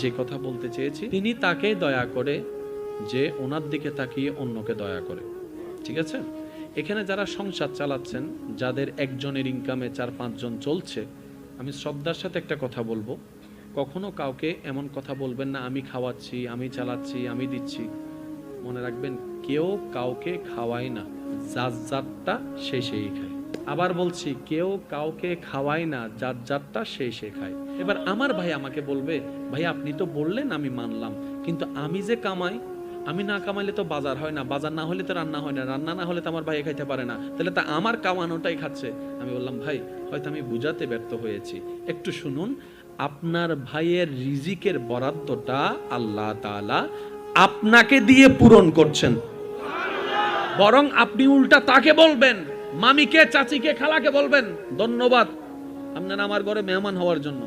যে কথা বলতে চেয়েছি, তিনি তাকে দয়া করে যে ওনার দিকে তাকিয়ে অন্যকে দয়া করে। ঠিক আছে? এখানে যারা সংসার চালাচ্ছেন, যাদের একজনের ইনকামে 4-5 জন চলছে, আমি শ্রদ্ধার সাথে একটা কথা বলবো, কখনো কাউকে এমন কথা বলবেন না আমি খাওয়াচ্ছি, আমি চালাচ্ছি, আমি দিচ্ছি। মনে রাখবেন, কেউ কাউকে খাওয়ায় না, যার যারটা সে সেই খায়। আবার বলছি, কেউ কাউকে খাওয়ায় না, যার যারটা সে খায়। এবার আমার ভাই আমাকে বলবে, ভাই আপনি তো বললেন আমি মানলাম, কিন্তু আমি যে কামাই, আমি না কামাইলে তো বাজার হয় না, বাজার না হলে তো রান্না হয় না, রান্না না হলে তো আমার ভাই খাইতে পারে না, তাহলে তা আমার কামানোটাই খাচ্ছে। আমি বললাম, ভাই হয়তো আমি বুঝাতে ব্যর্থ হয়েছি, একটু শুনুন। আপনার ভাইয়ের রিজিকের বরাদ্দটা আল্লাহ তাআলা আপনাকে দিয়ে পূরণ করছেন। বরং আপনি উল্টা তাকে বলবেন, মামিকে, চাচিকে, খালাকে বলবেন, ধন্যবাদ আপনারা আমার ঘরে মেহমান হওয়ার জন্য।